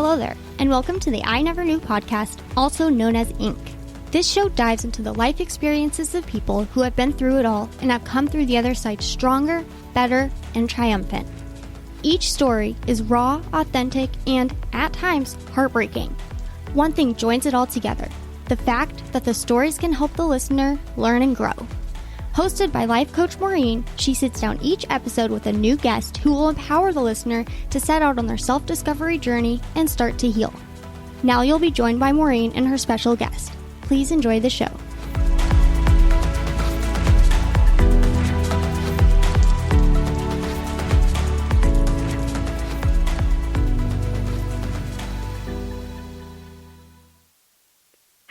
Hello there, and welcome to the I Never Knew podcast, also known as Inc. This show dives into the life experiences of people who have been through it all and have come through the other side stronger, better, and triumphant. Each story is raw, authentic, and, at times, heartbreaking. One thing joins it all together: the fact that the stories can help the listener learn and grow. Hosted by life coach Maureen, she sits down each episode with a new guest who will empower the listener to set out on their self-discovery journey and start to heal. Now you'll be joined by Maureen and her special guest. Please enjoy the show.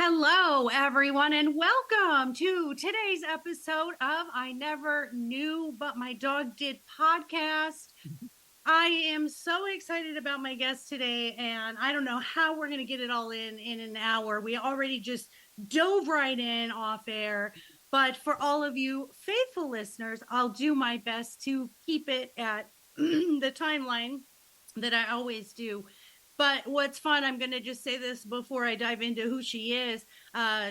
Hello, everyone, and welcome to today's episode of I Never Knew But My Dog Did podcast. I am so excited about my guest today, and I don't know how we're going to get it all in an hour. We already just dove right in off air, but for all of you faithful listeners, I'll do my best to keep it at the timeline that I always do. But what's fun, I'm going to just say this before I dive into who she is.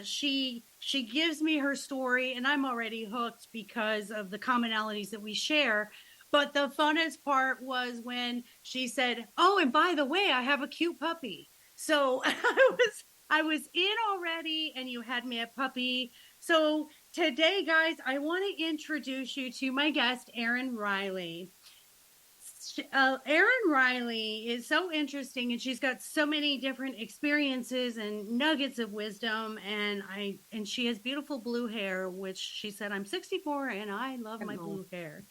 She gives me her story, and I'm already hooked because of the commonalities that we share. But the funnest part was when she said, "Oh, and by the way, I have a cute puppy." So I was in already, and you had me a puppy. So today, guys, I want to introduce you to my guest, Erin Riley. Erin Riley is so interesting, and she's got so many different experiences and nuggets of wisdom, and she has beautiful blue hair, which she said, "I'm 64 and I love my blue hair."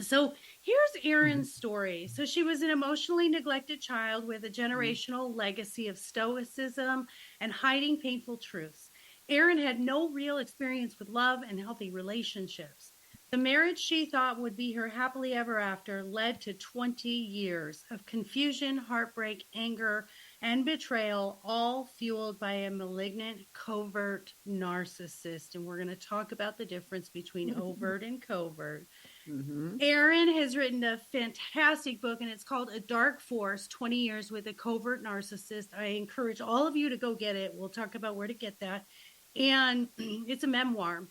So here's Erin's story. So she was an emotionally neglected child with a generational legacy of stoicism and hiding painful truths. Erin had no real experience with love and healthy relationships. The marriage she thought would be her happily ever after led to 20 years of confusion, heartbreak, anger, and betrayal, all fueled by a malignant, covert narcissist. And we're going to talk about the difference between overt and covert. Mm-hmm. Erin has written a fantastic book, and it's called A Dark Force, 20 Years with a Covert Narcissist. I encourage all of you to go get it. We'll talk about where to get that. And it's a memoir,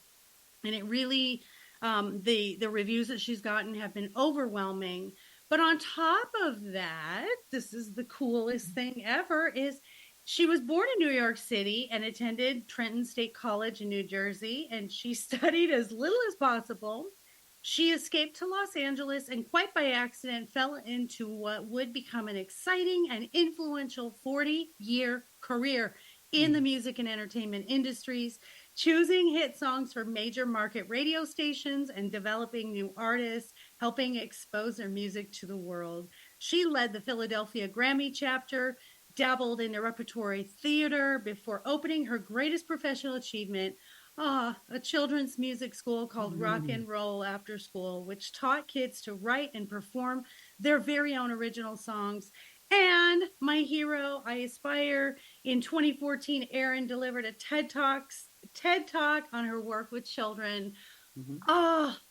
and it really... the reviews that she's gotten have been overwhelming. But on top of that, this is the coolest thing ever, is she was born in New York City and attended Trenton State College in New Jersey, and she studied as little as possible. She escaped to Los Angeles and quite by accident fell into what would become an exciting and influential 40-year career in the music and entertainment industries, choosing hit songs for major market radio stations and developing new artists, helping expose their music to the world. She led the Philadelphia Grammy chapter, dabbled in repertory theater before opening her greatest professional achievement, a children's music school called Rock and Roll After School, which taught kids to write and perform their very own original songs. And my hero, I aspire. In 2014, Erin delivered a TED Talk on her work with children. Mm-hmm.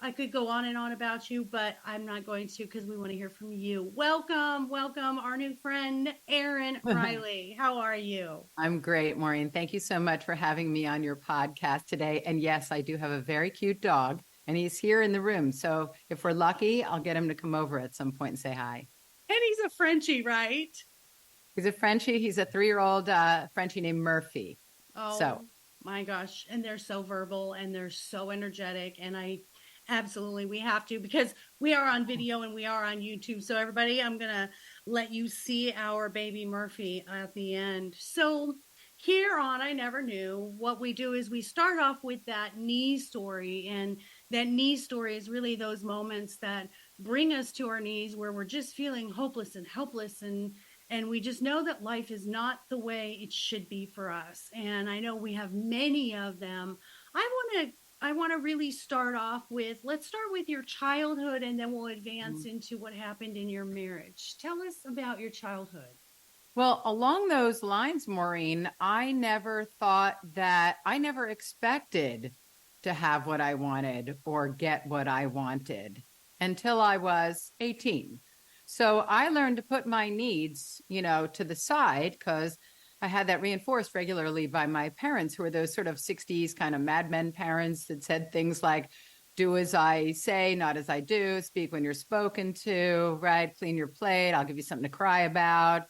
I could go on and on about you, but I'm not going to because we want to hear from you. Welcome, our new friend, Erin Riley. How are you? I'm great, Maureen. Thank you so much for having me on your podcast today. And yes, I do have a very cute dog, and he's here in the room. So if we're lucky, I'll get him to come over at some point and say hi. And he's a Frenchie, right? He's a Frenchie. He's a 3-year-old Frenchie named Murphy. Oh, so. My gosh. And they're so verbal and they're so energetic. And we have to, because we are on video and we are on YouTube. So everybody, I'm going to let you see our baby Murphy at the end. So here on I Never Knew, what we do is we start off with that knee story. And that knee story is really those moments that bring us to our knees where we're just feeling hopeless and helpless, and we just know that life is not the way it should be for us. And I know we have many of them. I want to really start off with, let's start with your childhood, and then we'll advance into what happened in your marriage. Tell us about your childhood. Well, along those lines, Maureen, I never expected to have what I wanted or get what I wanted until I was 18. So I learned to put my needs, to the side because I had that reinforced regularly by my parents, who were those sort of 60s kind of Mad Men parents that said things like, do as I say, not as I do, speak when you're spoken to, right? Clean your plate. I'll give you something to cry about,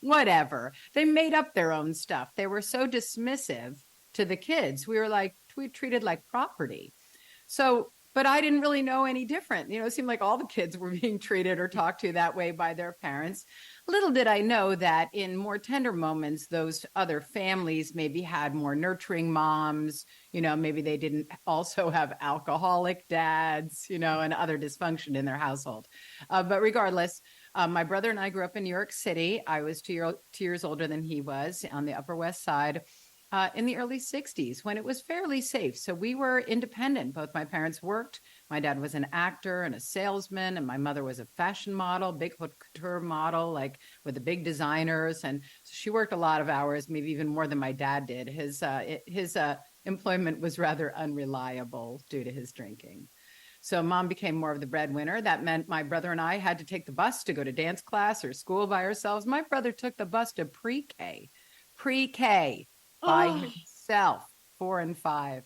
whatever. They made up their own stuff. They were so dismissive to the kids. We treated like property. So, but I didn't really know any different. It seemed like all the kids were being treated or talked to that way by their parents. Little did I know that in more tender moments, those other families maybe had more nurturing moms, maybe they didn't also have alcoholic dads, and other dysfunction in their household. But regardless, my brother and I grew up in New York City. I was 2 years older than he was, on the Upper West Side. In the early 60s, when it was fairly safe. So we were independent. Both my parents worked. My dad was an actor and a salesman, and my mother was a fashion model, big haute couture model, like with the big designers. And so she worked a lot of hours, maybe even more than my dad did. His employment was rather unreliable due to his drinking. So mom became more of the breadwinner. That meant my brother and I had to take the bus to go to dance class or school by ourselves. My brother took the bus to pre-K. By himself, 4 and 5.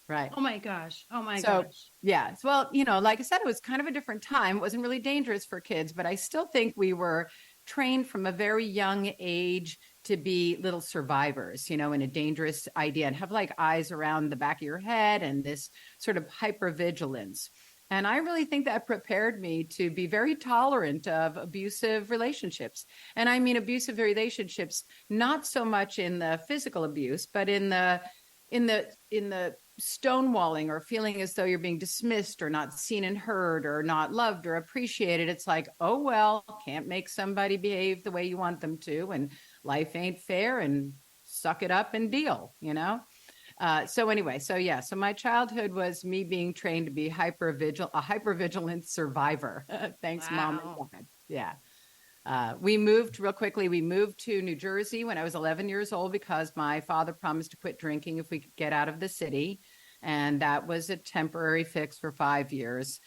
Right. Oh my gosh. Gosh. Yeah. Well, like I said, it was kind of a different time. It wasn't really dangerous for kids, but I still think we were trained from a very young age to be little survivors, in a dangerous idea, and have like eyes around the back of your head and this sort of hypervigilance. And I really think that prepared me to be very tolerant of abusive relationships. And I mean abusive relationships, not so much in the physical abuse, but in the stonewalling or feeling as though you're being dismissed or not seen and heard or not loved or appreciated. It's like, oh, well, can't make somebody behave the way you want them to, and life ain't fair, and suck it up and deal, So my childhood was me being trained to be a hypervigilant survivor. Thanks, Mom and Dad. Yeah. We moved to New Jersey when I was 11 years old because my father promised to quit drinking if we could get out of the city. And that was a temporary fix for 5 years.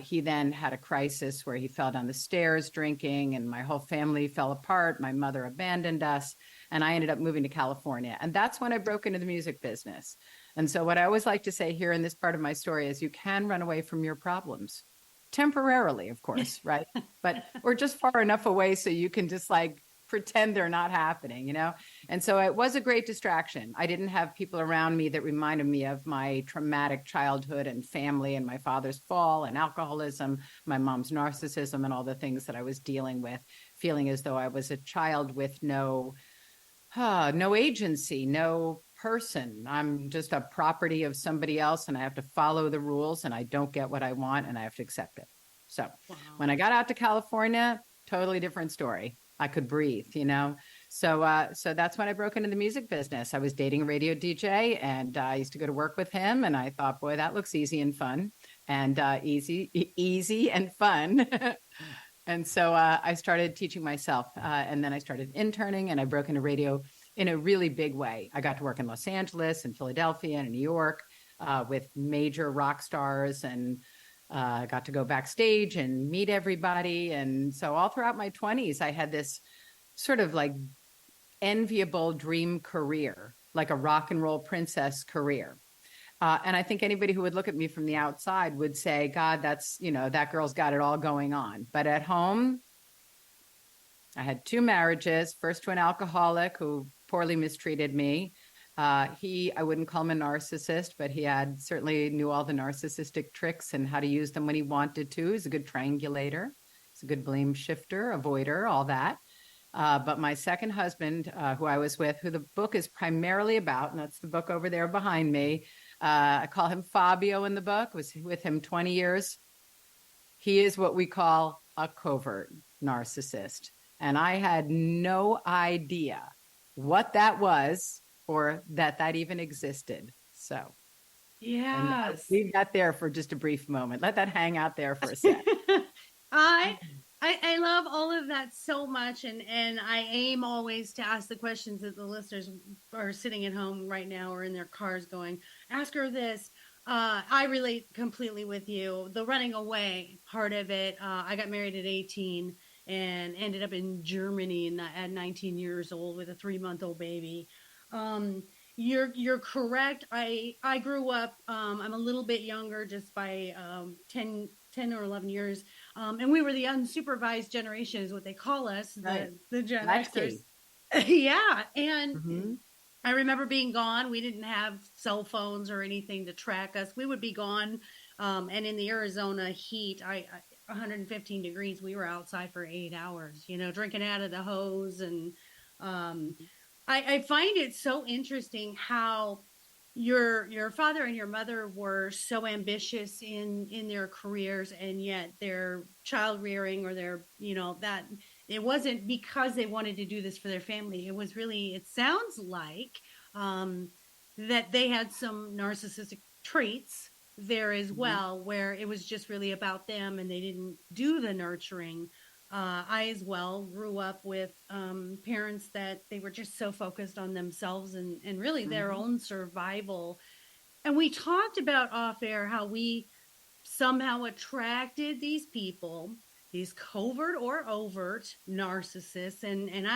He then had a crisis where he fell down the stairs drinking, and my whole family fell apart. My mother abandoned us, and I ended up moving to California. And that's when I broke into the music business. And so what I always like to say here in this part of my story is you can run away from your problems. Temporarily, of course, right? But we're just far enough away so you can just like pretend they're not happening, And so it was a great distraction. I didn't have people around me that reminded me of my traumatic childhood and family and my father's fall and alcoholism, my mom's narcissism, and all the things that I was dealing with, feeling as though I was a child with no agency, no person. I'm just a property of somebody else, and I have to follow the rules, and I don't get what I want, and I have to accept it. So When I got out to California, totally different story. I could breathe, So that's when I broke into the music business. I was dating a radio DJ, and I used to go to work with him, and I thought, boy, that looks easy and fun, and easy and fun. And so I started teaching myself, and then I started interning, and I broke into radio in a really big way. I got to work in Los Angeles and Philadelphia and New York with major rock stars, and got to go backstage and meet everybody. And so all throughout my 20s, I had this sort of like enviable dream career, like a rock and roll princess career. And I think anybody who would look at me from the outside would say, God, that's, that girl's got it all going on. But at home, I had 2 marriages, first to an alcoholic who poorly mistreated me. I wouldn't call him a narcissist, but he certainly knew all the narcissistic tricks and how to use them when he wanted to. He's a good triangulator. He's a good blame shifter, avoider, all that. But my second husband, who I was with, who the book is primarily about, and that's the book over there behind me. I call him Fabio in the book, was with him 20 years. He is what we call a covert narcissist. And I had no idea what that was or that even existed. So, yes, leave that there for just a brief moment. Let that hang out there for a sec. I love all of that so much, and I aim always to ask the questions that the listeners are sitting at home right now or in their cars going, ask her this. I relate completely with you. The running away part of it. I got married at 18 and ended up in Germany at 19 years old with a 3-month-old baby. Um, you're correct. I grew up. I'm a little bit younger, just by 10 or 11 years. And we were the unsupervised generation, is what they call us, Right. the Gen Latchkey. Xers. Yeah, and Mm-hmm. I remember being gone. We didn't have cell phones or anything to track us. We would be gone. And in the Arizona heat, 115 degrees, we were outside for 8 hours, drinking out of the hose. And um, I find it so interesting how your father and your mother were so ambitious in their careers, and yet their child rearing, or that it wasn't because they wanted to do this for their family. It was really, it sounds like, um, that they had some narcissistic traits there as Mm-hmm. well, where it was just really about them and they didn't do the nurturing. I as well grew up with parents that they were just so focused on themselves and really their Mm-hmm. own survival. And we talked about off air how we somehow attracted these people, these covert or overt narcissists. And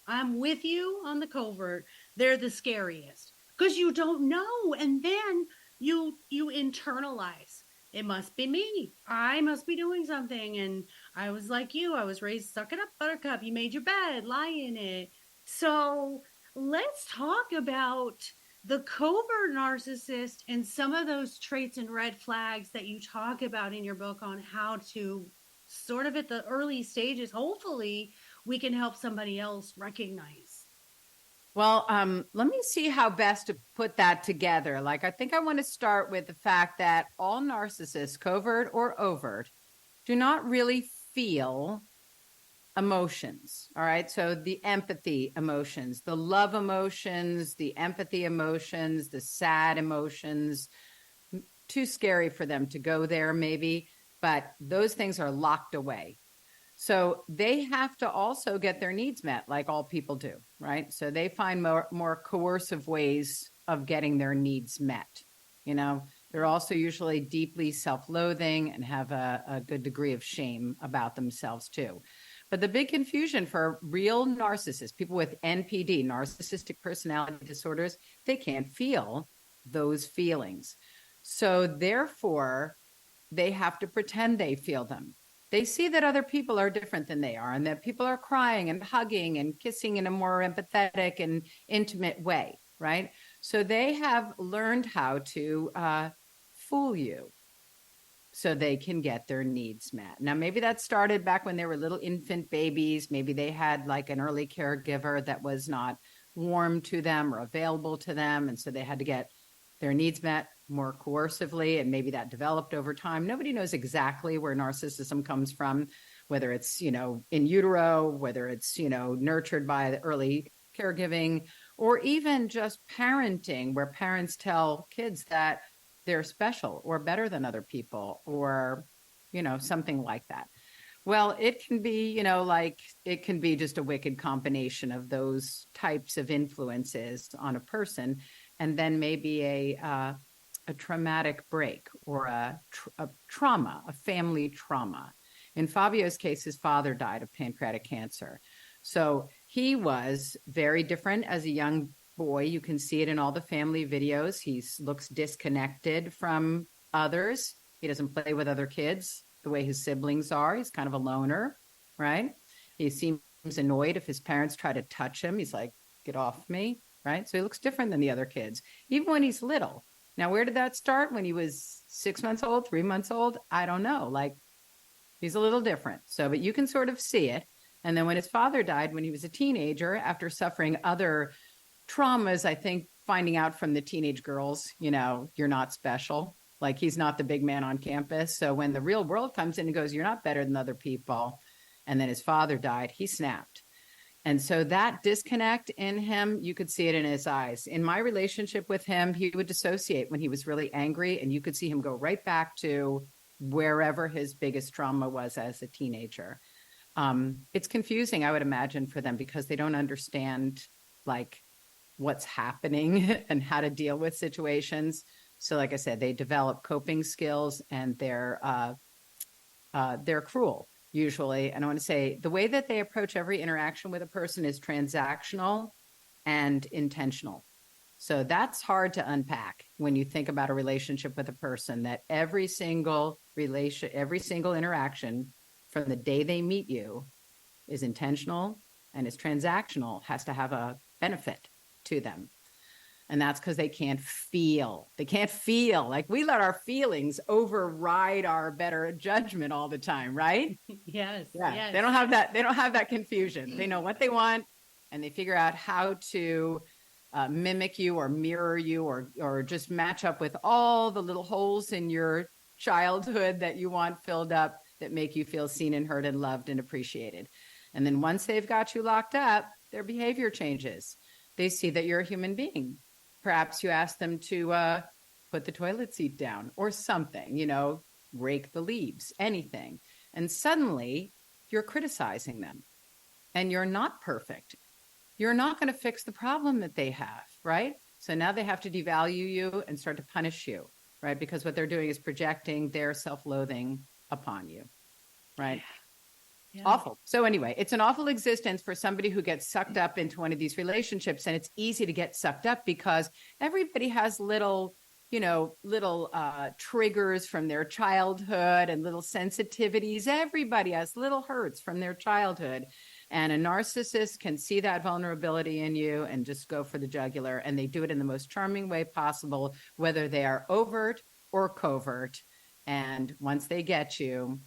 I'm with you on the covert. They're the scariest because you don't know, and then you internalize. It must be me. I must be doing something. And I was like you. I was raised, suck it up, buttercup. You made your bed, lie in it. So let's talk about the covert narcissist and some of those traits and red flags that you talk about in your book, on how to sort of at the early stages, hopefully we can help somebody else recognize. Well, let me see how best to put that together. Like, I think I want to start with the fact that all narcissists, covert or overt, do not really feel emotions. All right. So the empathy emotions, the love emotions, the empathy emotions, the sad emotions, too scary for them to go there, maybe, but those things are locked away. So they have to also get their needs met, like all people do, right? So they find more coercive ways of getting their needs met. They're also usually deeply self-loathing and have a good degree of shame about themselves too. But the big confusion for real narcissists, people with NPD, narcissistic personality disorders, they can't feel those feelings. So therefore, they have to pretend they feel them. They see that other people are different than they are, and that people are crying and hugging and kissing in a more empathetic and intimate way, right? So they have learned how to fool you so they can get their needs met. Now, maybe that started back when they were little infant babies. Maybe they had like an early caregiver that was not warm to them or available to them, and so they had to get their needs met more coercively, and maybe that developed over time. Nobody knows exactly where narcissism comes from, whether it's, in utero, whether it's, nurtured by the early caregiving, or even just parenting, where parents tell kids that they're special or better than other people, or, something like that. Well, it can be, it can be just a wicked combination of those types of influences on a person, and then maybe a traumatic break, or a trauma, a family trauma. In Fabio's case, his father died of pancreatic cancer. So he was very different as a young boy. You can see it in all the family videos. He looks disconnected from others. He doesn't play with other kids the way his siblings are. He's kind of a loner, right? He seems annoyed if his parents try to touch him. He's like, get off me, right? So he looks different than the other kids, even when he's little. Now, where did that start? When he was 6 months old, 3 months old? I don't know. Like, he's a little different. So, but you can sort of see it. And then when his father died, when he was a teenager, after suffering other traumas, I think finding out from the teenage girls, you're not special. Like, he's not the big man on campus. So when the real world comes in and goes, you're not better than other people, and then his father died, he snapped. And so that disconnect in him, you could see it in his eyes. In my relationship with him, he would dissociate when he was really angry, and you could see him go right back to wherever his biggest trauma was as a teenager. It's confusing, I would imagine, for them, because they don't understand like what's happening and how to deal with situations. So like I said, they develop coping skills, and they're cruel usually. And I want to say the way that they approach every interaction with a person is transactional and intentional. So that's hard to unpack when you think about a relationship with a person, that every single interaction from the day they meet you is intentional and is transactional, has to have a benefit to them. And that's because they can't feel. They can't feel. Like, we let our feelings override our better judgment all the time, right? Yes. Yeah. Yes. They don't have that. They don't have that confusion. They know what they want, and they figure out how to mimic you or mirror you, or just match up with all the little holes in your childhood that you want filled up, that make you feel seen and heard and loved and appreciated. And then once they've got you locked up, their behavior changes. They see that you're a human being. Perhaps you ask them to put the toilet seat down or something, rake the leaves, anything. And suddenly you're criticizing them, and you're not perfect. You're not going to fix the problem that they have, right? So now they have to devalue you and start to punish you, right? Because what they're doing is projecting their self-loathing upon you, right? Yeah. Awful. So anyway, it's an awful existence for somebody who gets sucked up into one of these relationships. And it's easy to get sucked up because everybody has little triggers from their childhood and little sensitivities. Everybody has little hurts from their childhood. And a narcissist can see that vulnerability in you and just go for the jugular. And they do it in the most charming way possible, whether they are overt or covert. And once they get you,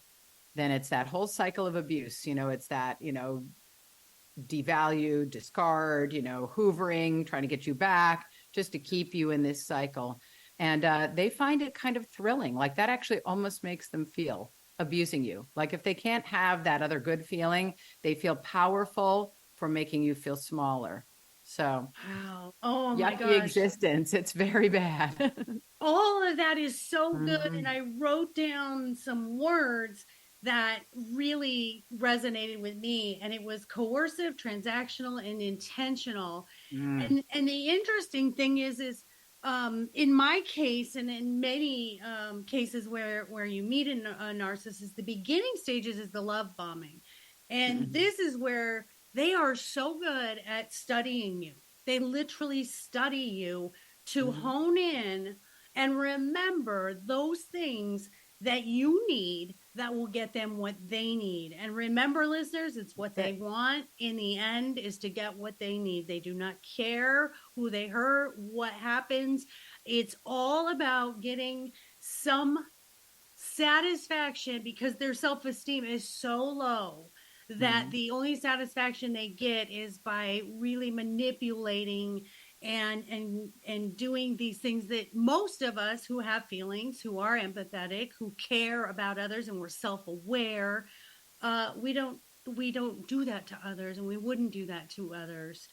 then it's that whole cycle of abuse. It's that, devalue, discard, hoovering, trying to get you back just to keep you in this cycle. And they find it kind of thrilling. Like, that actually almost makes them feel abusing you. Like, if they can't have that other good feeling, they feel powerful for making you feel smaller. So, wow. Oh my gosh. Existence. It's very bad. All of that is so good. And I wrote down some words that really resonated with me, and it was coercive, transactional, and intentional. And the interesting thing is in my case, and in many cases where you meet a narcissist, the beginning stages is the love bombing. And this is where they are so good at studying you. They literally study you to hone in and remember those things that you need that will get them what they need. And remember, listeners, it's what they want in the end is to get what they need. They do not care who they hurt, what happens. It's all about getting some satisfaction, because their self-esteem is so low that the only satisfaction they get is by really manipulating and doing these things that most of us who have feelings, who are empathetic, who care about others, and we're self-aware, we don't do that to others, and we wouldn't do that to others.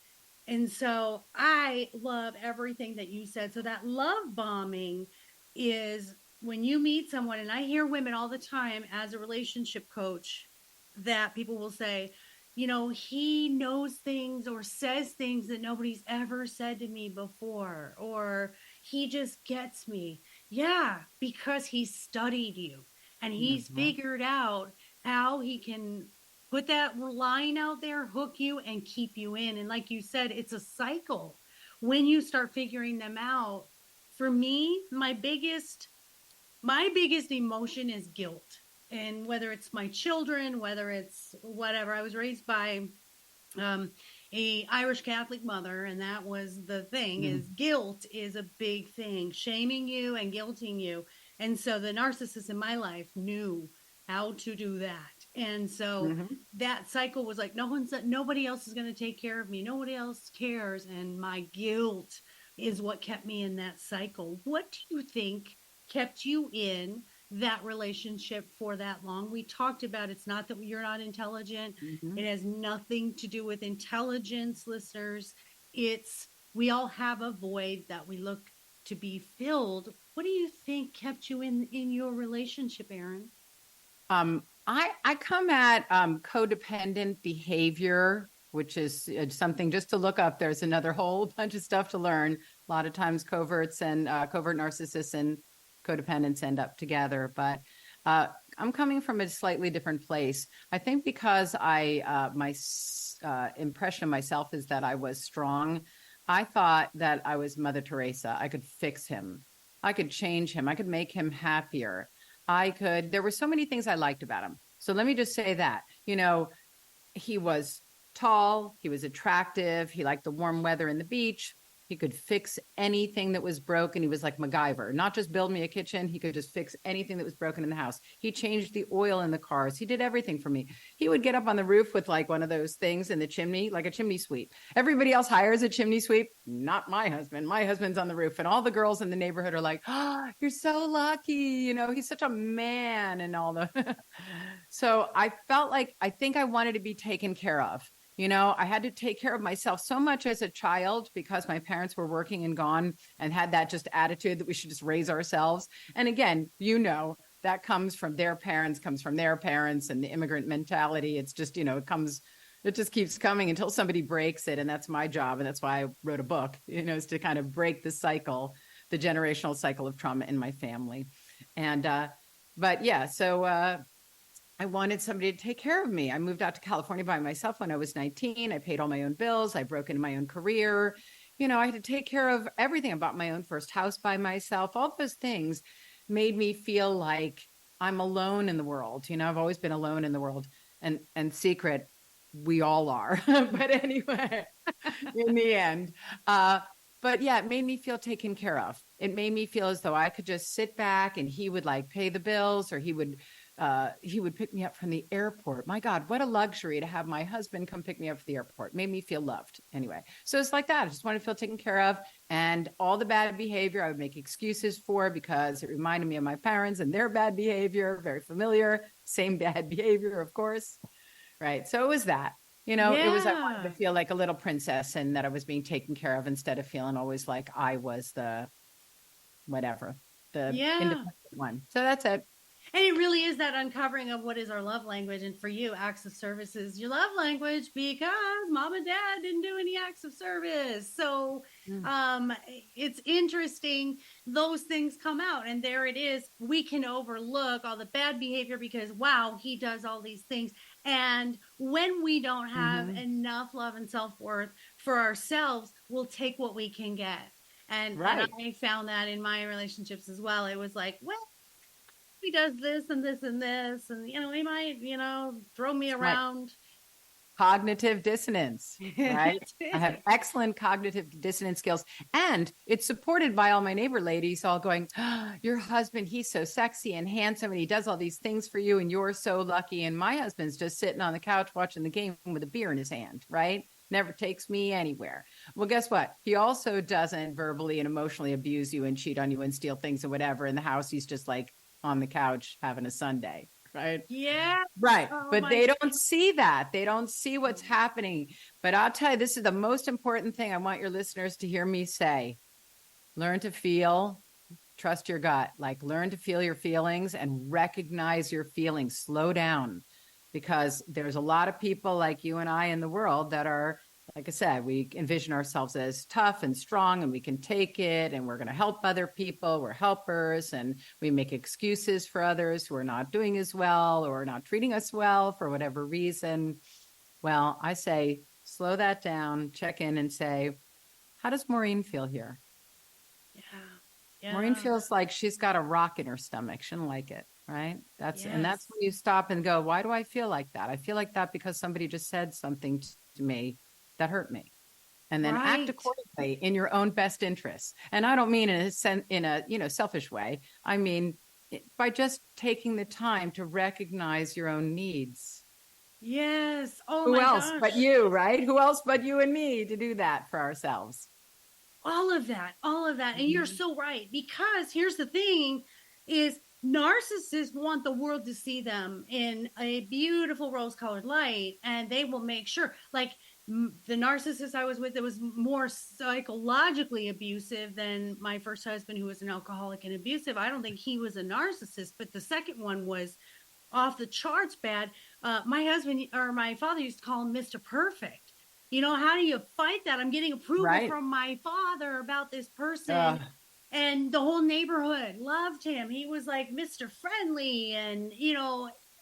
And so I love everything that you said. So that love bombing is when you meet someone, and I hear women all the time as a relationship coach that people will say, he knows things or says things that nobody's ever said to me before, or he just gets me. Yeah, because he studied you and he's figured out how he can put that line out there, hook you, and keep you in. And like you said, it's a cycle. When you start figuring them out, for me, my biggest emotion is guilt. And whether it's my children, whether it's whatever, I was raised by a Irish Catholic mother, and that was the thing, is guilt is a big thing, shaming you and guilting you. And so the narcissist in my life knew how to do that. And so that cycle was like, nobody else is going to take care of me. Nobody else cares. And my guilt is what kept me in that cycle. What do you think kept you in that relationship for that long? We talked about, it's not that you're not intelligent. It has nothing to do with intelligence, listeners. It's, we all have a void that we look to be filled. What do you think kept you in your relationship, Erin? I come at codependent behavior, which is something just to look up. There's another whole bunch of stuff to learn A lot of times coverts and covert narcissists and codependents end up together. But I'm coming from a slightly different place. I think because my impression of myself is that I was strong. I thought that I was Mother Teresa. I could fix him. I could change him. I could make him happier. There were so many things I liked about him. So let me just say that, he was tall, he was attractive, he liked the warm weather and the beach. He could fix anything that was broken. He was like MacGyver, not just build me a kitchen. He could just fix anything that was broken in the house. He changed the oil in the cars. He did everything for me. He would get up on the roof with like one of those things in the chimney, like a chimney sweep. Everybody else hires a chimney sweep. Not my husband. My husband's on the roof. And all the girls in the neighborhood are like, oh, you're so lucky. He's such a man and all the. So I felt like, I think I wanted to be taken care of. I had to take care of myself so much as a child because my parents were working and gone and had that just attitude that we should just raise ourselves. And again, that comes from their parents, and the immigrant mentality. It's just, it just keeps coming until somebody breaks it. And that's my job. And that's why I wrote a book, is to kind of break the cycle, the generational cycle of trauma in my family. And, but yeah, so, I wanted somebody to take care of me. I moved out to California by myself when I was 19. I paid all my own bills. I broke into my own career. I had to take care of everything. I bought my own first house by myself. All those things made me feel like I'm alone in the world. I've always been alone in the world, and secret, we all are. But anyway, in the end, but yeah, it made me feel taken care of. It made me feel as though I could just sit back and he would like pay the bills, or he would pick me up from the airport. My God, what a luxury to have my husband come pick me up from the airport. Made me feel loved. Anyway, so it's like that. I just wanted to feel taken care of. And all the bad behavior I would make excuses for because it reminded me of my parents and their bad behavior. Very familiar. Same bad behavior, of course. Right. So it was that. It was, I wanted to feel like a little princess and that I was being taken care of instead of feeling always like I was the independent one. So that's it. And it really is that uncovering of what is our love language. And for you, acts of service is your love language because mom and dad didn't do any acts of service. So it's interesting. Those things come out and there it is. We can overlook all the bad behavior because, wow, he does all these things. And when we don't have enough love and self-worth for ourselves, we'll take what we can get. And I found that in my relationships as well. It was like, well, he does this and this and this, and he might, throw me around. Cognitive dissonance, right? I have excellent cognitive dissonance skills, and it's supported by all my neighbor ladies all going, oh, your husband, he's so sexy and handsome and he does all these things for you and you're so lucky. And my husband's just sitting on the couch watching the game with a beer in his hand, right? Never takes me anywhere. Well, guess what? He also doesn't verbally and emotionally abuse you and cheat on you and steal things or whatever in the house. He's just like on the couch having a Sunday, right? Yeah. Right. Oh, but they don't see that. They don't see what's happening. But I'll tell you, this is the most important thing I want your listeners to hear me say. Learn to feel, trust your gut, like learn to feel your feelings and recognize your feelings. Slow down, because there's a lot of people like you and I in the world that are, like I said, we envision ourselves as tough and strong and we can take it and we're going to help other people. We're helpers and we make excuses for others who are not doing as well or not treating us well for whatever reason. Well, I say, slow that down, check in and say, how does Maureen feel here? Yeah. Maureen feels like she's got a rock in her stomach. She doesn't like it. Right. And that's when you stop and go, why do I feel like that? I feel like that because somebody just said something to me that hurt me, and then act accordingly in your own best interests. And I don't mean in a selfish way. I mean, by just taking the time to recognize your own needs. Yes. Oh, who else but you, right? Who else but you and me to do that for ourselves? All of that. And you're so right, because here's the thing is narcissists want the world to see them in a beautiful rose-colored light, and they will make sure, like the narcissist I was with, that was more psychologically abusive than my first husband, who was an alcoholic and abusive. I don't think he was a narcissist, but the second one was off the charts bad. My husband, or my father, used to call him Mr. Perfect. How do you fight that? I'm getting approval Right. from my father about this person. Ugh. And the whole neighborhood loved him. He was like Mr. Friendly. And,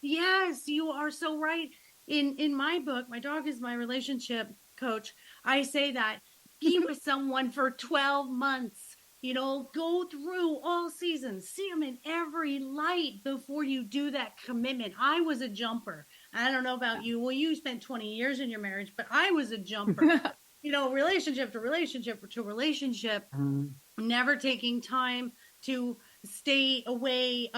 yes, you are so right. In my book, My Dog is My Relationship Coach, I say that be with someone for 12 months. Go through all seasons, see them in every light before you do that commitment. I was a jumper. I don't know about you. Well, you spent 20 years in your marriage, but I was a jumper. Relationship to relationship to relationship, never taking time to stay away,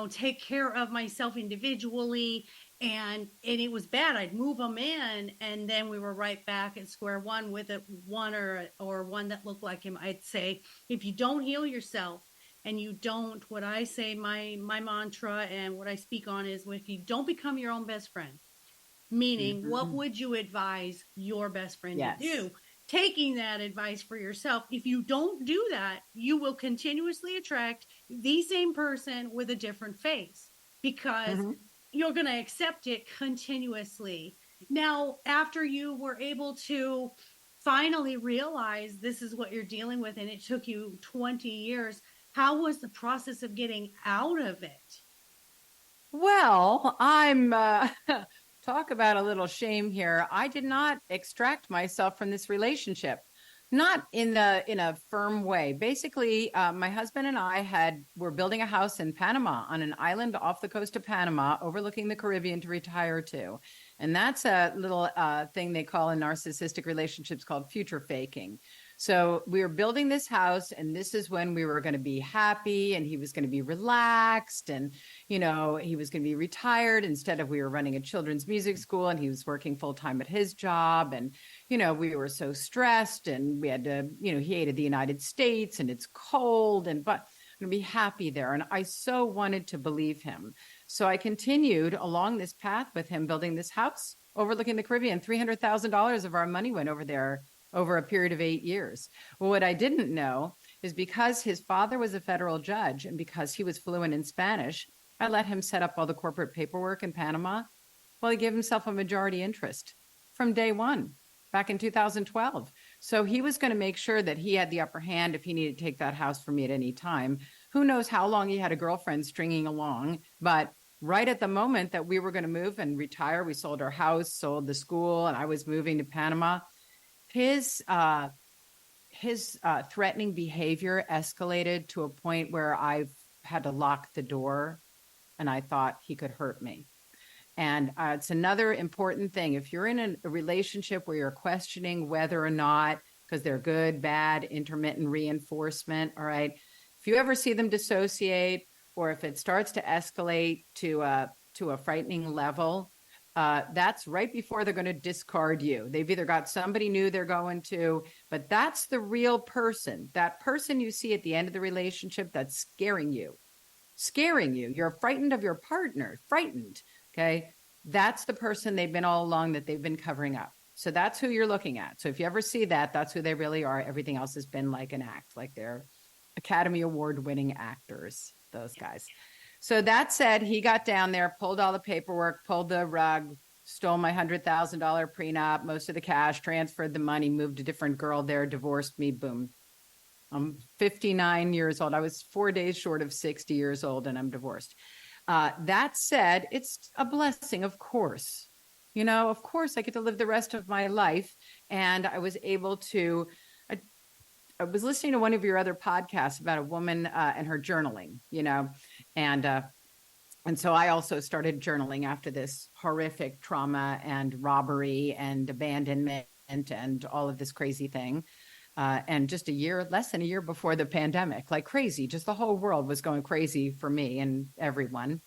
take care of myself individually. And it was bad. I'd move them in, and then we were right back at square one with one or one that looked like him. I'd say, if you don't heal yourself, and you don't, what I say, my mantra and what I speak on is, if you don't become your own best friend, meaning what would you advise your best friend to do? Taking that advice for yourself. If you don't do that, you will continuously attract the same person with a different face, because you're going to accept it continuously. Now, after you were able to finally realize this is what you're dealing with, and it took you 20 years, how was the process of getting out of it? Well, I'm talk about a little shame here. I did not extract myself from this relationship, not in a firm way. Basically, my husband and I were building a house in Panama, on an island off the coast of Panama, overlooking the Caribbean, to retire to. And that's a little thing they call in narcissistic relationships called future faking. So we were building this house, and this is when we were going to be happy, and he was going to be relaxed, and, he was going to be retired, instead of, we were running a children's music school, and he was working full time at his job. And, we were so stressed, and we had to, he hated the United States, and it's cold, but I'm going to be happy there. And I so wanted to believe him. So I continued along this path with him, building this house overlooking the Caribbean. $300,000 of our money went over there over a period of 8 years. Well, what I didn't know is, because his father was a federal judge, and because he was fluent in Spanish, I let him set up all the corporate paperwork in Panama. Well, he gave himself a majority interest from day one, back in 2012. So he was going to make sure that he had the upper hand if he needed to take that house from me at any time. Who knows how long he had a girlfriend stringing along, but right at the moment that we were going to move and retire, we sold our house, sold the school, and I was moving to Panama. His threatening behavior escalated to a point where I had to lock the door, and I thought he could hurt me. And it's another important thing. If you're in a relationship where you're questioning whether or not, because they're good, bad, intermittent reinforcement, all right, if you ever see them dissociate, or if it starts to escalate to a frightening level, that's right before they're going to discard you. They've either got somebody new they're going to, but that's the real person. That person you see at the end of the relationship that's scaring you. You're frightened of your partner, frightened. Okay. That's the person they've been all along, that they've been covering up. So that's who you're looking at. So if you ever see that, that's who they really are. Everything else has been like an act, like they're Academy Award winning actors, those guys. So that said, he got down there, pulled all the paperwork, pulled the rug, stole my $100,000 prenup, most of the cash, transferred the money, moved a different girl there, divorced me, boom. I'm 59 years old. I was 4 days short of 60 years old, and I'm divorced. That said, it's a blessing, of course. Of course, I get to live the rest of my life. And I was able to, I was listening to one of your other podcasts about a woman and her journaling, and so I also started journaling after this horrific trauma and robbery and abandonment and all of this crazy thing. And just less than a year before the pandemic, like crazy, just the whole world was going crazy for me and everyone.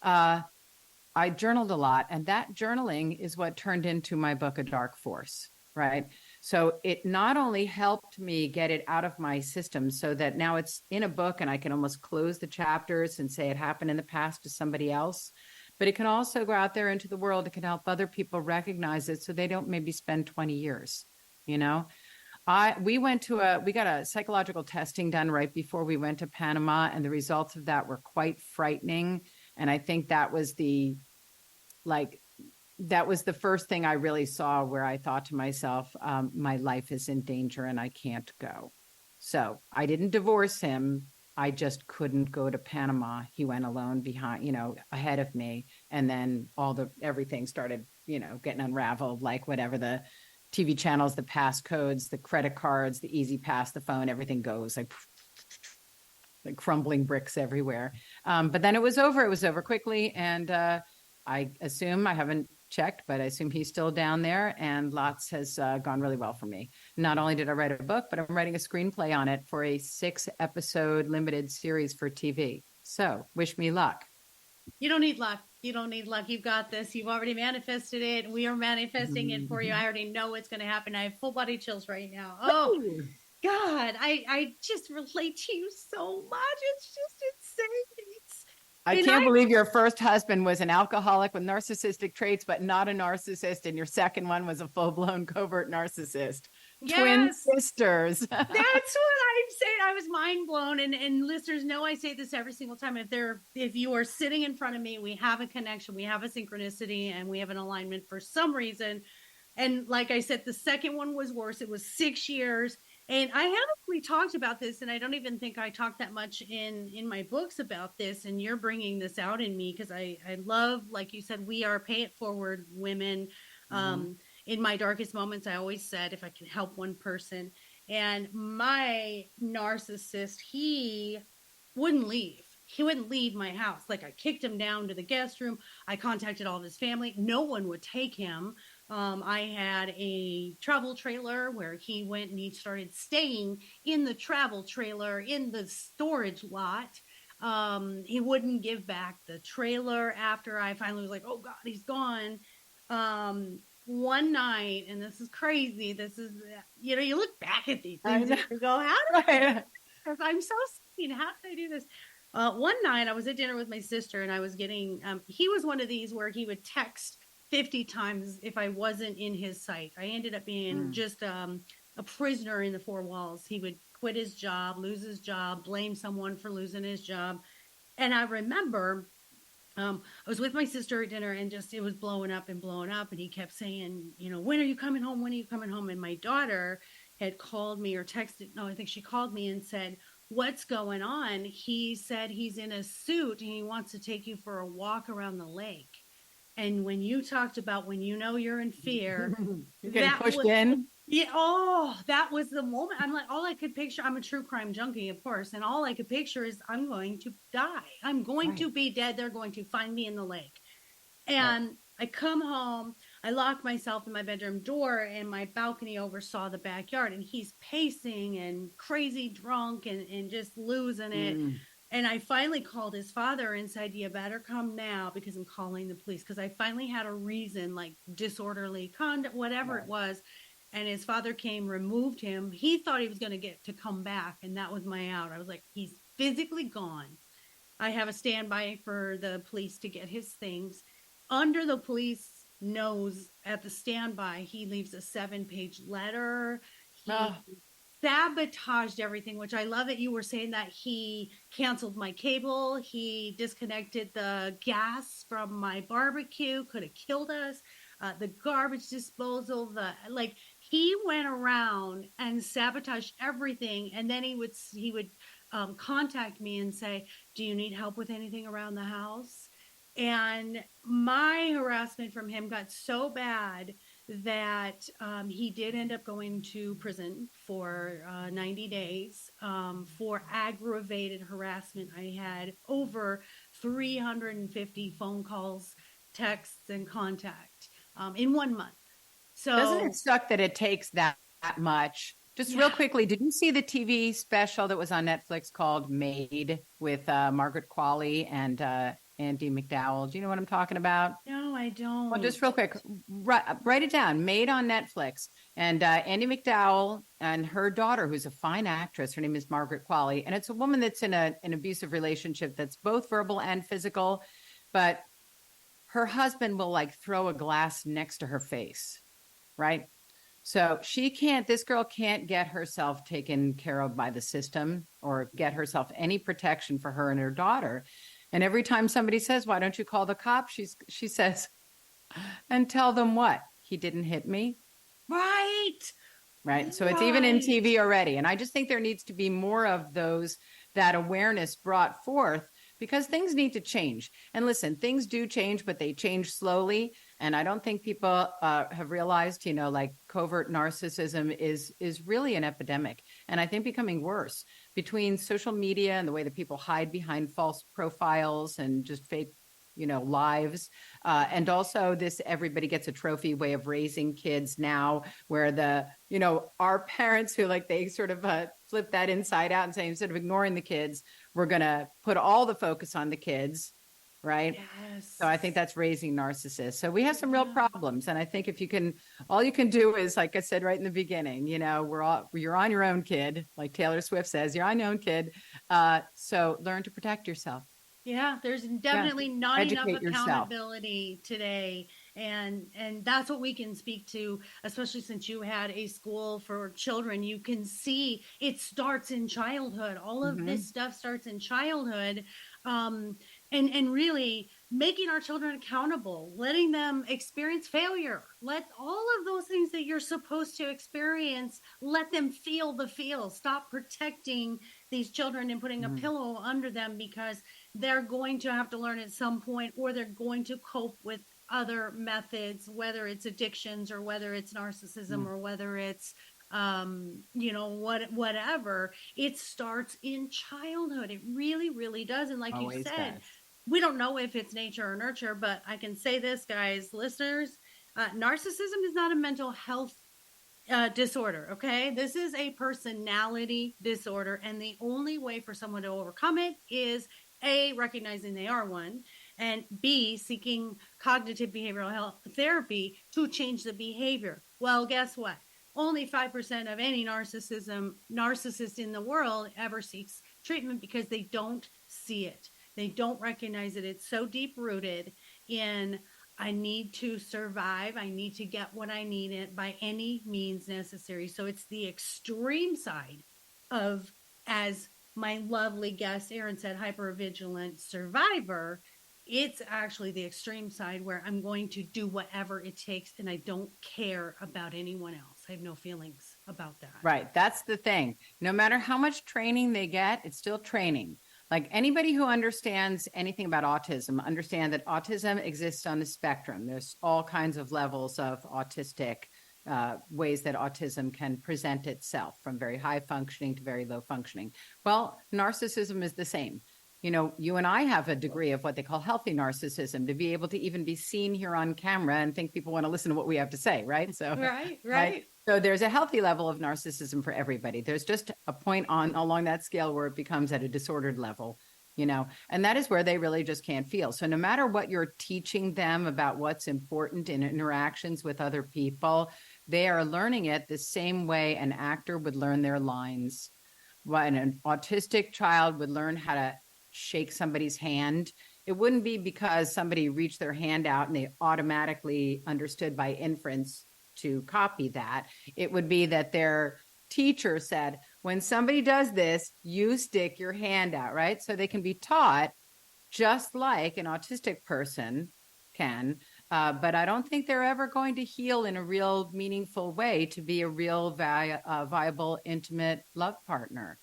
I journaled a lot, and that journaling is what turned into my book, A Dark Force, right? So it not only helped me get it out of my system so that now it's in a book and I can almost close the chapters and say it happened in the past to somebody else, but it can also go out there into the world. It can help other people recognize it so they don't maybe spend 20 years, We got a psychological testing done right before we went to Panama, and the results of that were quite frightening. And I think that was that was the first thing I really saw where I thought to myself, my life is in danger and I can't go. So I didn't divorce him. I just couldn't go to Panama. He went alone behind, ahead of me. And then everything started, getting unraveled, like whatever the TV channels, the passcodes, the credit cards, the Easy Pass, the phone, everything goes like crumbling bricks everywhere. But then it was over. It was over quickly. And I assume, I haven't checked, but I assume he's still down there, and lots has gone really well for me. Not only did I write a book, but I'm writing a screenplay on it for a 6-episode limited series for TV. So wish me luck. You don't need luck. You don't need luck. You've got this. You've already manifested it. We are manifesting it for you. I already know it's going to happen. I have full body chills right now. Oh, God. I just relate to you so much. It's just insane. I can't believe your first husband was an alcoholic with narcissistic traits, but not a narcissist. And your second one was a full-blown covert narcissist. Yes. Twin sisters. That's what I'm saying. I was mind blown. And listeners know I say this every single time. If you are sitting in front of me, we have a connection, we have a synchronicity, and we have an alignment for some reason. And like I said, the second one was worse. It was 6 years. And I haven't really talked about this, and I don't even think I talked that much in my books about this, and you're bringing this out in me because I love, like you said, we are pay it forward women. In my darkest moments, I always said, if I can help one person. And my narcissist, he wouldn't leave. He wouldn't leave my house. Like, I kicked him down to the guest room. I contacted all of his family. No one would take him. I had a travel trailer where he went and he started staying in the travel trailer in the storage lot. He wouldn't give back the trailer after I finally was like, oh God, he's gone. One night, and this is crazy. This is, you look back at these things and you go, how did I? I'm so sweet. How did I do this? One night I was at dinner with my sister and I was getting, he was one of these where he would text 50 times if I wasn't in his sight. I ended up being just a prisoner in the four walls. He would quit his job, lose his job, blame someone for losing his job. And I remember I was with my sister at dinner and it was blowing up. And he kept saying, when are you coming home? When are you coming home? And my daughter had called me or texted. No, I think she called me and said, what's going on? He said he's in a suit and he wants to take you for a walk around the lake. And when you talked about when you're in fear, you're getting pushed in. Yeah. Oh, that was the moment. I'm like, all I could picture, I'm a true crime junkie, of course. And all I could picture is I'm going to die. I'm going to be dead. They're going to find me in the lake. And I come home, I lock myself in my bedroom door and my balcony oversaw the backyard and he's pacing and crazy drunk and just losing it. And I finally called his father and said, you better come now because I'm calling the police. Because I finally had a reason, like disorderly conduct, whatever it was. And his father came, removed him. He thought he was going to get to come back. And that was my out. I was like, he's physically gone. I have a standby for the police to get his things. Under the police nose at the standby, he leaves a 7-page letter. He sabotaged everything, which I love that you were saying that he canceled my cable. He disconnected the gas from my barbecue, could have killed us. The garbage disposal, he went around and sabotaged everything. And then he would contact me and say, do you need help with anything around the house? And my harassment from him got so bad that he did end up going to prison for 90 days for aggravated harassment. I had over 350 phone calls, texts, and contact in 1 month. So doesn't it suck that it takes that much? Just real quickly, did you see the TV special that was on Netflix called Made with Margaret Qualley and Andy McDowell? Do you know what I'm talking about? No, I don't. Well, just real quick, write it down. Made on Netflix. And Andy McDowell and her daughter, who's a fine actress, her name is Margaret Qualley. And it's a woman that's in an abusive relationship that's both verbal and physical. But her husband will throw a glass next to her face, right? So this girl can't get herself taken care of by the system or get herself any protection for her and her daughter. And every time somebody says, why don't you call the cops? She says, And tell them what? He didn't hit me. Right. Right. So it's even in TV already. And I just think there needs to be more of those, that awareness brought forth, because things need to change. And listen, things do change, but they change slowly. And I don't think people have realized, like covert narcissism is really an epidemic. And I think becoming worse between social media and the way that people hide behind false profiles and just fake lives. And also this everybody gets a trophy way of raising kids now, where our parents who they sort of flip that inside out and say, instead of ignoring the kids, we're going to put all the focus on the kids. Right. Yes. So I think that's raising narcissists. So we have some real problems. And I think all you can do is, like I said, right in the beginning, you're on your own, kid. Like Taylor Swift says, you're on your own, kid. So learn to protect yourself. Yeah, there's definitely not Educate enough yourself. accountability today. And that's what we can speak to, especially since you had a school for children. You can see it starts in childhood. All of this stuff starts in childhood. And really making our children accountable, letting them experience failure. Let all of those things that you're supposed to experience, let them feel the feel. Stop protecting these children and putting a pillow under them, because they're going to have to learn at some point, or they're going to cope with other methods, whether it's addictions or whether it's narcissism or whether it's whatever. It starts in childhood. It really, really does. And like Always you said, does. we don't know if it's nature or nurture, but I can say this, guys, listeners, narcissism is not a mental health disorder. Okay. This is a personality disorder. And the only way for someone to overcome it is A, recognizing they are one, and B, seeking cognitive behavioral health therapy to change the behavior. Well, guess what? Only 5% of any narcissist in the world ever seeks treatment, because they don't see it. They don't recognize it. It's so deep rooted in, I need to survive. I need to get what I need by any means necessary. So it's the extreme side of, as my lovely guest Erin said, hypervigilant survivor. It's actually the extreme side where I'm going to do whatever it takes, and I don't care about anyone else. I have no feelings about that. Right. That's the thing. No matter how much training they get, it's still training. Like anybody who understands anything about autism, understand that autism exists on the spectrum. There's all kinds of levels of autistic ways that autism can present itself, from very high functioning to very low functioning. Well, narcissism is the same. You and I have a degree of what they call healthy narcissism, to be able to even be seen here on camera and think people want to listen to what we have to say, right? So, right. So there's a healthy level of narcissism for everybody. There's just a point along that scale where it becomes at a disordered level, and that is where they really just can't feel. So no matter what you're teaching them about what's important in interactions with other people, they are learning it the same way an actor would learn their lines. When an autistic child would learn how to shake somebody's hand, it wouldn't be because somebody reached their hand out and they automatically understood by inference to copy that. It would be that their teacher said, when somebody does this, you stick your hand out, right? So they can be taught just like an autistic person can. But I don't think they're ever going to heal in a real meaningful way to be a real viable, intimate love partner.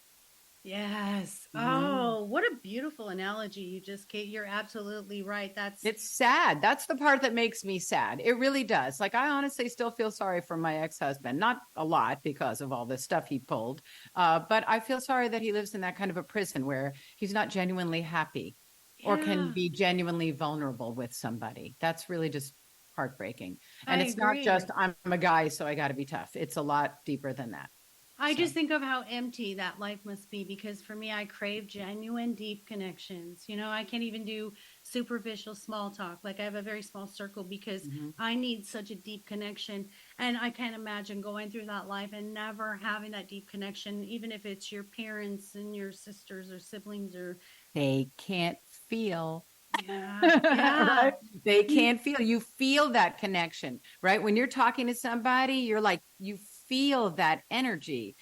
Yes. Oh, what a beautiful analogy you just gave. You're absolutely right. It's sad. That's the part that makes me sad. It really does. Like, I honestly still feel sorry for my ex-husband, not a lot because of all the stuff he pulled. But I feel sorry that he lives in that kind of a prison where he's not genuinely happy or can be genuinely vulnerable with somebody. That's really just heartbreaking. And it's not just, I'm a guy, so I got to be tough. It's a lot deeper than that. I just think of how empty that life must be, because for me, I crave genuine, deep connections. I can't even do superficial small talk. Like, I have a very small circle because I need such a deep connection. And I can't imagine going through that life and never having that deep connection, even if it's your parents and your sisters or siblings. Or they can't feel. Yeah. Right? They can't feel. You feel that connection, right? When you're talking to somebody, you're like, you feel that energy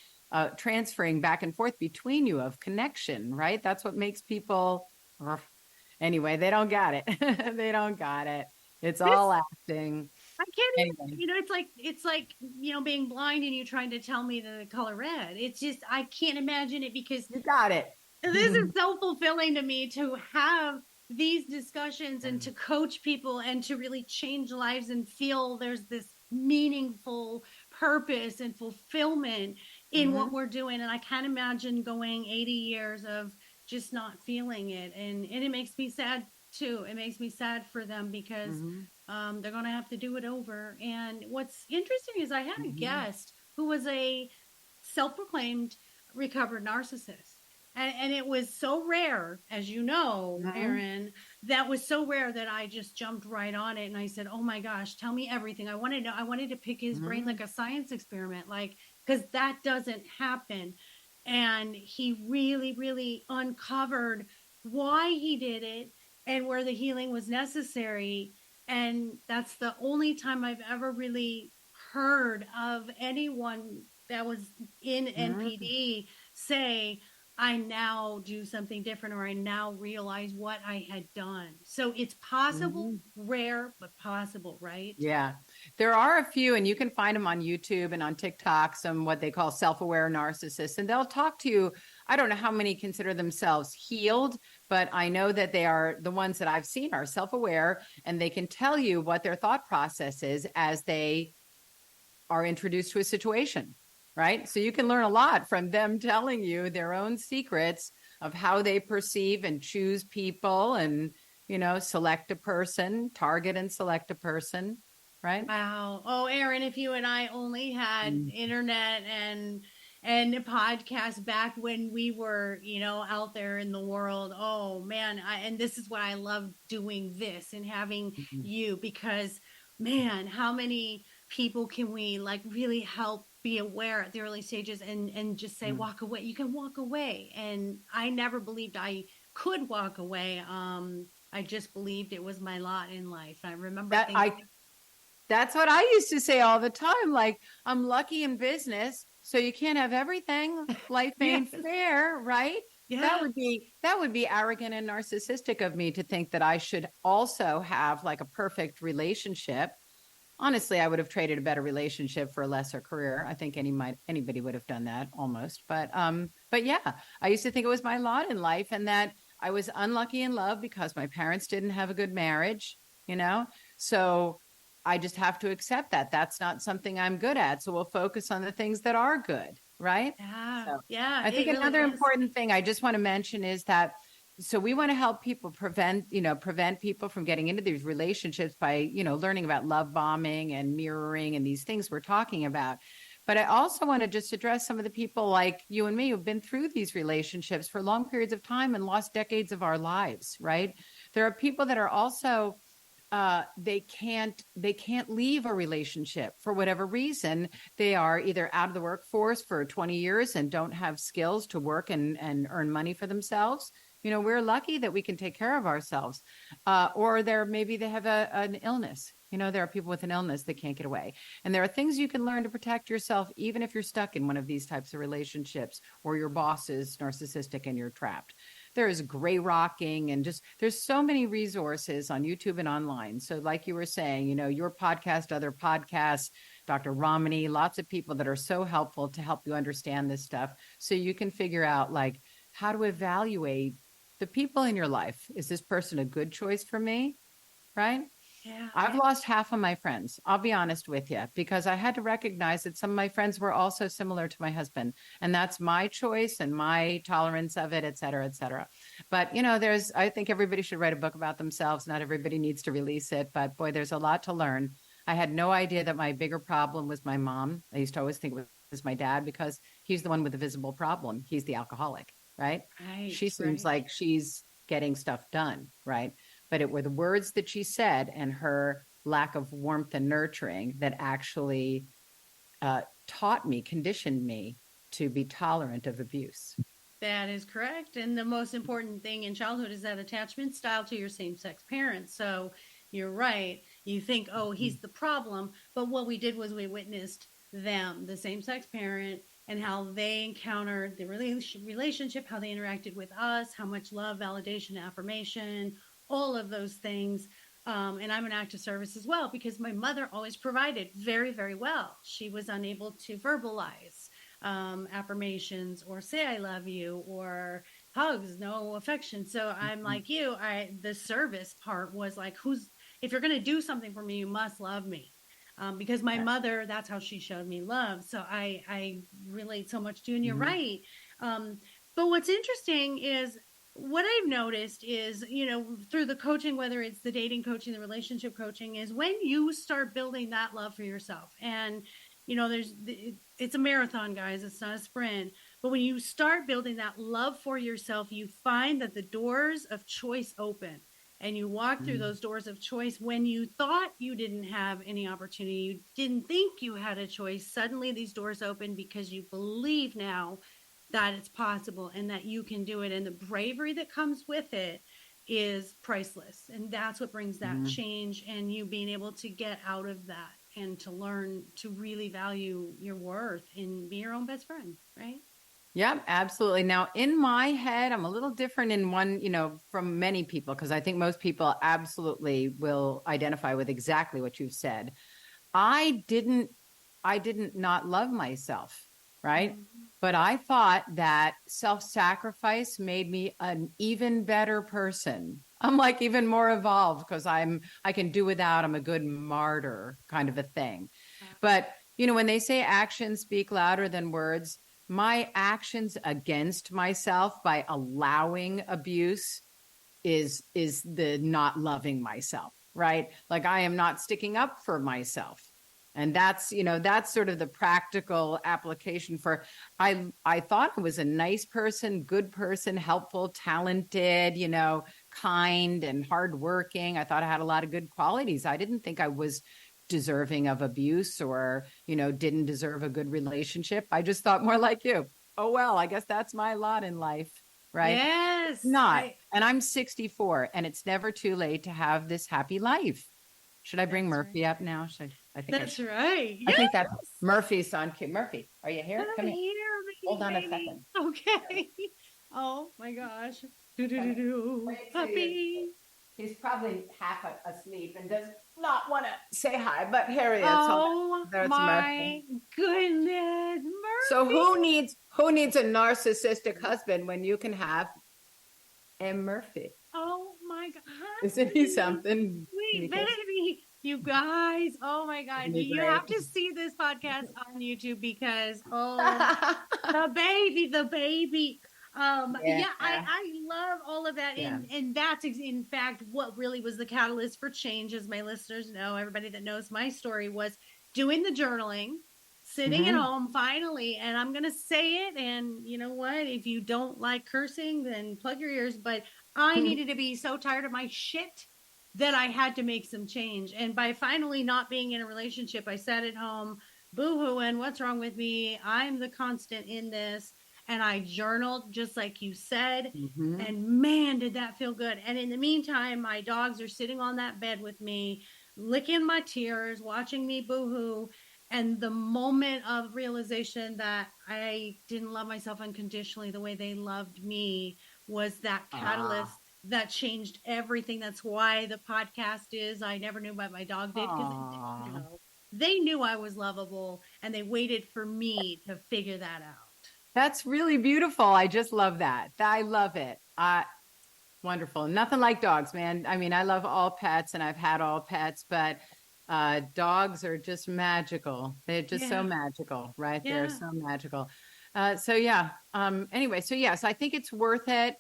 transferring back and forth between you of connection, right? That's what makes people, anyway, they don't got it. They don't got it. It's all acting. I can't Anyway, even, it's like, being blind and you trying to tell me the color red. It's just, I can't imagine it because you got it. this is so fulfilling to me to have these discussions and to coach people and to really change lives and feel there's this meaningful purpose and fulfillment in what we're doing. And I can't imagine going 80 years of just not feeling it. And it makes me sad too. It makes me sad for them because they're going to have to do it over. And what's interesting is I had a guest who was a self-proclaimed recovered narcissist. And it was so rare, as you know, Erin, that was so rare that I just jumped right on it. And I said, oh my gosh, tell me everything. I wanted to pick his brain like a science experiment, like, because that doesn't happen. And he really, really uncovered why he did it and where the healing was necessary. And that's the only time I've ever really heard of anyone that was in NPD say, I now do something different, or I now realize what I had done. So it's possible, rare, but possible, right? Yeah. There are a few, and you can find them on YouTube and on TikTok, some what they call self-aware narcissists, and they'll talk to you. I don't know how many consider themselves healed, but I know that they are, the ones that I've seen are self-aware, and they can tell you what their thought process is as they are introduced to a situation. Right. So you can learn a lot from them telling you their own secrets of how they perceive and choose people and, select a person, target and select a person. Right. Wow. Oh, Erin, if you and I only had internet and a podcast back when we were, out there in the world. Oh man. And this is why I love doing this and having you, because man, how many people can we really help be aware at the early stages and just say, walk away. You can walk away. And I never believed I could walk away. I just believed it was my lot in life. I remember that's what I used to say all the time. Like, I'm lucky in business, so you can't have everything. Life ain't fair, right? Yeah. That would be arrogant and narcissistic of me to think that I should also have like a perfect relationship. Honestly, I would have traded a better relationship for a lesser career. I think anybody would have done that almost. But yeah, I used to think it was my lot in life and that I was unlucky in love because my parents didn't have a good marriage, So I just have to accept that. That's not something I'm good at. So we'll focus on the things that are good, right? Yeah. So yeah. I think another important thing I just want to mention is that so we want to help people prevent people from getting into these relationships by, learning about love bombing and mirroring and these things we're talking about. But I also want to just address some of the people like you and me who've been through these relationships for long periods of time and lost decades of our lives, right? There are people that are also they can't leave a relationship for whatever reason. They are either out of the workforce for 20 years and don't have skills to work and earn money for themselves. We're lucky that we can take care of ourselves. Or maybe they have an illness. There are people with an illness that can't get away. And there are things you can learn to protect yourself, even if you're stuck in one of these types of relationships or your boss is narcissistic and you're trapped. There is gray rocking and there's so many resources on YouTube and online. So like you were saying, your podcast, other podcasts, Dr. Romani, lots of people that are so helpful to help you understand this stuff. So you can figure out how to evaluate the people in your life. Is this person a good choice for me? Right? Yeah. I've lost half of my friends. I'll be honest with you, because I had to recognize that some of my friends were also similar to my husband. And that's my choice and my tolerance of it, et cetera, et cetera. But, I think everybody should write a book about themselves. Not everybody needs to release it, but boy, there's a lot to learn. I had no idea that my bigger problem was my mom. I used to always think it was my dad because he's the one with the visible problem. He's the alcoholic. Right? She seems like she's getting stuff done, right? But it were the words that she said and her lack of warmth and nurturing that actually conditioned me to be tolerant of abuse. That is correct. And the most important thing in childhood is that attachment style to your same-sex parents. So you're right. You think, oh, he's the problem. But what we did was we witnessed them, the same-sex parent, and how they encountered the relationship, how they interacted with us, how much love, validation, affirmation, all of those things And I'm an act of service as well, because my mother always provided very, very well. She was unable to verbalize affirmations or say I love you or hugs, no affection. So I'm like you, the service part was like, if you're going to do something for me, you must love me. Because my mother, that's how she showed me love. So I relate so much to you, and you're right. But what's interesting is what I've noticed is, through the coaching, whether it's the dating coaching, the relationship coaching, is when you start building that love for yourself. And, it's a marathon, guys. It's not a sprint. But when you start building that love for yourself, you find that the doors of choice open. And you walk through those doors of choice when you thought you didn't have any opportunity, you didn't think you had a choice. Suddenly these doors open because you believe now that it's possible and that you can do it. And the bravery that comes with it is priceless. And that's what brings that change, and you being able to get out of that and to learn to really value your worth and be your own best friend, right? Yep, absolutely. Now, in my head, I'm a little different in one, from many people, because I think most people absolutely will identify with exactly what you've said. I didn't not love myself, right? But I thought that self-sacrifice made me an even better person. I'm like even more evolved because I can do without. I'm a good martyr kind of a thing. But, when they say actions speak louder than words, my actions against myself by allowing abuse is the not loving myself, right? Like I am not sticking up for myself. And that's sort of the practical application for, I thought I was a nice person, good person, helpful, talented, kind and hardworking. I thought I had a lot of good qualities. I didn't think I was deserving of abuse or, didn't deserve a good relationship. I just thought more like you. Oh, well, I guess that's my lot in life, right? Yes. Not. And I'm 64 and it's never too late to have this happy life. Should I bring Murphy up now? I think that's right. I think that's Murphy's on cue. Murphy, are you here? Come here. Hold on baby. a second. Okay. Oh my gosh. Puppy. He's probably half asleep and does not want to say hi, but here he is. Oh there's my Murphy. goodness, Murphy. So who needs a narcissistic husband when you can have a Murphy? Oh my God. Isn't he something? Sweet baby. You guys, oh my God. You have to see this podcast on YouTube because, the baby. I love all of that. Yeah. And that's in fact what really was the catalyst for change, as my listeners know, everybody that knows my story, was doing the journaling, sitting at home finally. And I'm going to say it. And you know what? If you don't like cursing, then plug your ears. But I needed to be so tired of my shit that I had to make some change. And by finally not being in a relationship, I sat at home boo-hooing, what's wrong with me? I'm the constant in this. And I journaled just like you said. And man, did that feel good. And in the meantime, my dogs are sitting on that bed with me, licking my tears, watching me boo-hoo. And the moment of realization that I didn't love myself unconditionally the way they loved me was that catalyst that changed everything. That's why the podcast is I Never Knew What My Dog Did, because they knew I was lovable and they waited for me to figure that out. That's really beautiful. I just love that. I love it. Wonderful. Nothing like dogs, man. I mean, I love all pets and I've had all pets, but dogs are just magical. They're just so magical, right? Yeah. They're so magical. Anyway, so yes, I think it's worth it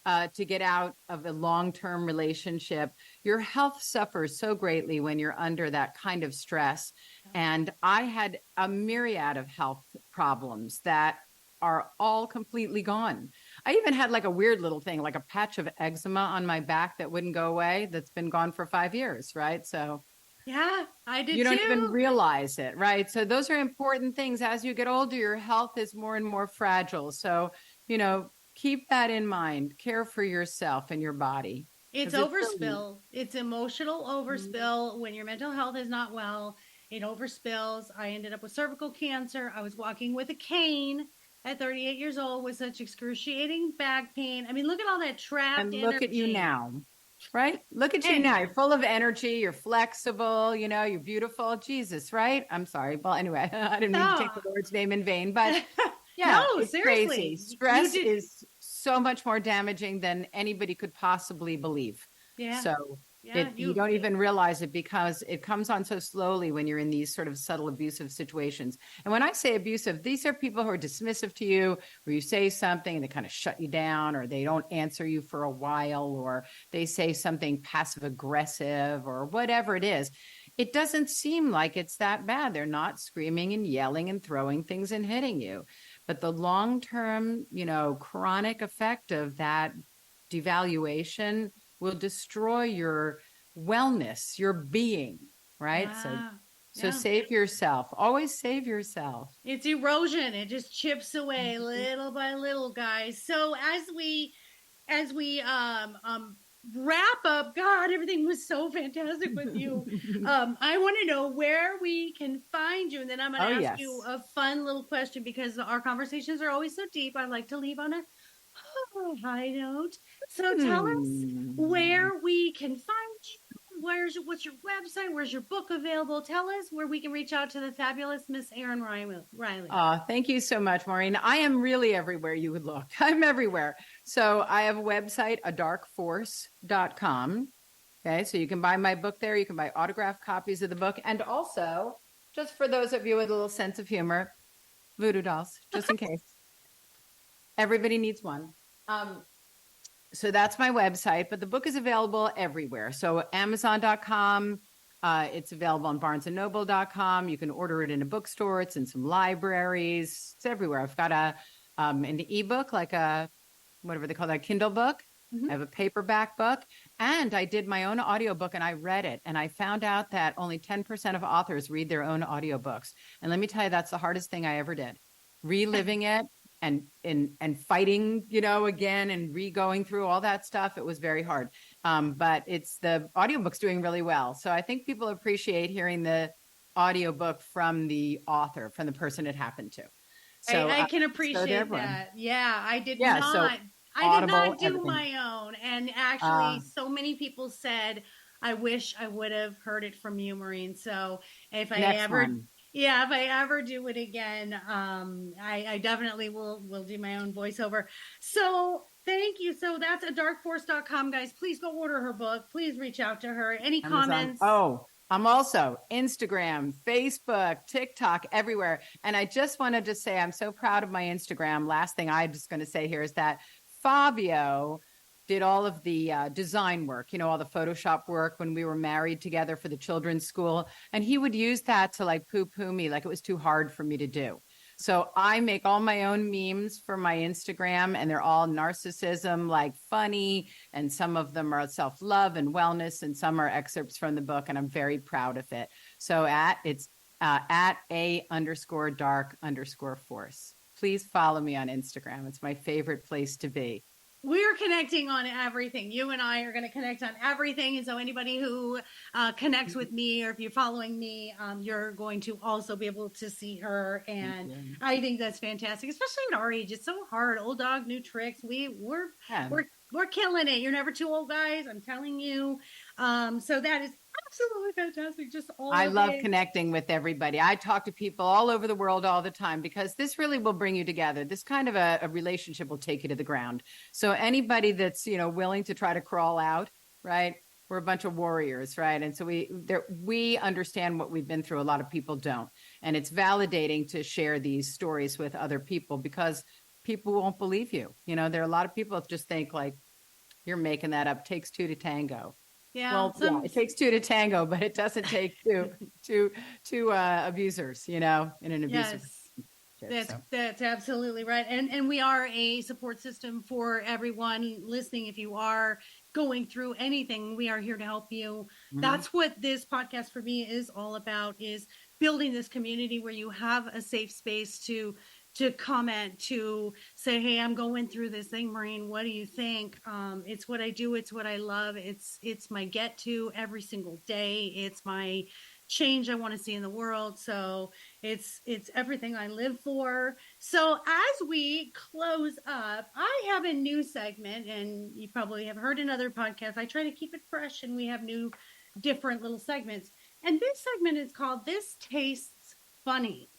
to get out of a long-term relationship. Your health suffers so greatly when you're under that kind of stress. And I had a myriad of health problems that are all completely gone. I even had like a weird little thing, like a patch of eczema on my back that wouldn't go away. That's been gone for 5 years, right? So yeah, I did. You don't even realize it, right? So those are important things. As you get older, your health is more and more fragile. So, keep that in mind. Care for yourself and your body. It's overspill. It's emotional overspill. When your mental health is not well, it overspills. I ended up with cervical cancer. I was walking with a cane at 38 years old with such excruciating back pain. I mean, look at all that trapped energy. And look at you now. Right? Look at you now. You're full of energy. You're flexible. You're beautiful. Jesus, right? I'm sorry. Well, anyway, I didn't mean to take the Lord's name in vain, but yeah, no, it's seriously. crazy. Stress is so much more damaging than anybody could possibly believe. Yeah. So yeah, you don't even realize it because it comes on so slowly when you're in these sort of subtle abusive situations. And when I say abusive, these are people who are dismissive to you, where you say something and they kind of shut you down, or they don't answer you for a while, or they say something passive aggressive or whatever it is. It doesn't seem like it's that bad. They're not screaming and yelling and throwing things and hitting you. But the long-term, chronic effect of that devaluation will destroy your wellness, your being, right? So save yourself. Always save yourself. It's erosion. It just chips away little by little, guys. So as we wrap up, God, everything was so fantastic with you. I want to know where we can find you, and then I'm going to ask you a fun little question, because our conversations are always so deep. I like to leave on a high note. So tell us where we can find you. What's your website? Where's your book available? Tell us where we can reach out to the fabulous Miss Erin Riley. Thank you so much, Maureen. I am really everywhere you would look. I'm everywhere. So I have a website, adarkforce.com. Okay, so you can buy my book there. You can buy autographed copies of the book. And also, just for those of you with a little sense of humor, voodoo dolls, just in case. Everybody needs one. So that's my website, but the book is available everywhere. So Amazon.com, it's available on BarnesandNoble.com. You can order it in a bookstore. It's in some libraries. It's everywhere. I've got an ebook, like whatever they call that, Kindle book. I have a paperback book, and I did my own audiobook, and I read it. And I found out that only 10% of authors read their own audiobooks. And let me tell you, that's the hardest thing I ever did. Reliving it. And fighting, again, and re-going through all that stuff. It was very hard. But the audiobook's doing really well. So I think people appreciate hearing the audiobook from the author, from the person it happened to. So I can appreciate that. Yeah, I did not. So I did not do my own. And actually, so many people said, I wish I would have heard it from you, Maureen. So if I ever do it again, I definitely will do my own voiceover. So thank you. So that's adarkforce.com, guys. Please go order her book. Please reach out to her. Any comments? Oh, I'm also Instagram, Facebook, TikTok, everywhere. And I just wanted to say I'm so proud of my Instagram. Last thing I'm just going to say here is that Fabio did all of the design work, all the Photoshop work when we were married together for the children's school. And he would use that to poo-poo me, like it was too hard for me to do. So I make all my own memes for my Instagram, and they're all narcissism, funny. And some of them are self-love and wellness, and some are excerpts from the book. And I'm very proud of it. So it's at _dark_force. Please follow me on Instagram. It's my favorite place to be. We're connecting on everything. You and I are going to connect on everything. And so anybody who connects with me, or if you're following me, you're going to also be able to see her. And I think that's fantastic, especially at our age. It's so hard. Old dog, new tricks. We're killing it. You're never too old, guys. I'm telling you. So that is absolutely fantastic. I love connecting with everybody. I talk to people all over the world all the time, because this really will bring you together. This kind of a relationship will take you to the ground. So anybody that's, willing to try to crawl out, right? We're a bunch of warriors, right? And so we understand what we've been through. A lot of people don't. And it's validating to share these stories with other people, because people won't believe you. There are a lot of people that just think you're making that up. Takes two to tango. Yeah, it takes two to tango, but it doesn't take two abusers, in an abusive relationship. That's absolutely right. And we are a support system for everyone listening. If you are going through anything, we are here to help you. Mm-hmm. That's what this podcast for me is all about, is building this community where you have a safe space to comment, to say, hey, I'm going through this thing, Maureen, what do you think? It's what I do. It's what I love. It's my get to every single day. It's my change I want to see in the world. So it's everything I live for. So as we close up, I have a new segment, and you probably have heard in other podcasts. I try to keep it fresh, and we have new, different little segments. And this segment is called This Tastes Funny.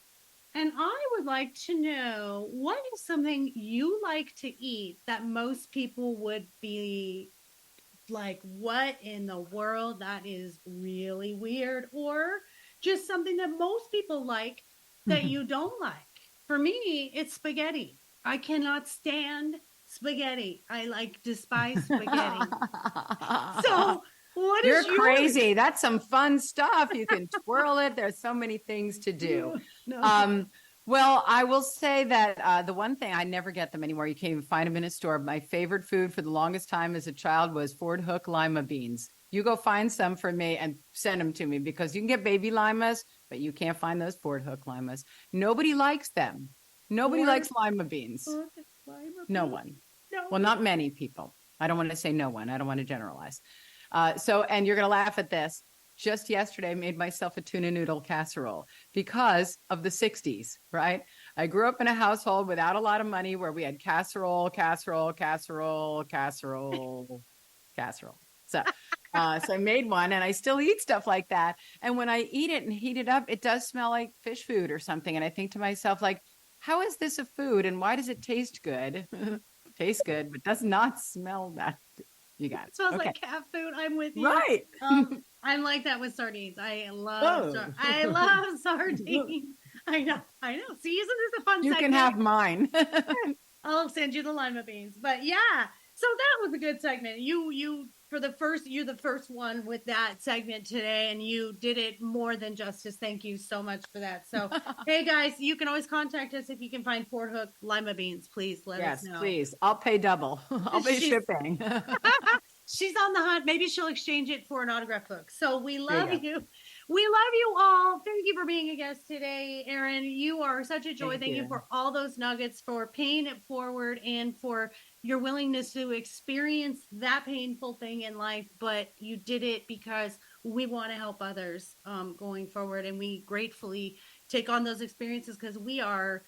And I would like to know, what is something you like to eat that most people would be like, what in the world? That is really weird. Or just something that most people like that you don't like. For me, it's spaghetti. I cannot stand spaghetti. I despise spaghetti. So what is You're crazy. That's some fun stuff. You can twirl it. There's so many things to do. No. Well, I will say that the one thing, I never get them anymore. You can't even find them in a store. My favorite food for the longest time as a child was Ford Hook lima beans. You go find some for me and send them to me, because you can get baby limas, but you can't find those Ford Hook limas. Nobody likes them. Nobody likes lima beans. No one. No. Well, not many people. I don't want to say no one. I don't want to generalize. And you're going to laugh at this. Just yesterday, I made myself a tuna noodle casserole because of the 60s, right? I grew up in a household without a lot of money where we had casserole. So I made one, and I still eat stuff like that. And when I eat it and heat it up, it does smell like fish food or something. And I think to myself, like, how is this a food, and why does it taste good? Tastes good, but does not smell that good. You got it. It smells like cat food. I'm with you. Right. I'm like that with sardines. I love sardines. I know. See, isn't this a fun You segment? can have mine. I'll send you the lima beans. But yeah, so that was a good segment. You're the first one with that segment today, and you did it more than justice. Thank you so much for that. So, hey guys, you can always contact us if you can find Ford Hook lima beans. Please let us know. Yes, please. I'll pay double. I'll pay shipping. She's on the hunt. Maybe she'll exchange it for an autograph book. So we love you. We love you all. Thank you for being a guest today, Erin. You are such a joy. Thank you for all those nuggets, for paying it forward, and for your willingness to experience that painful thing in life. But you did it because we want to help others going forward. And we gratefully take on those experiences because we are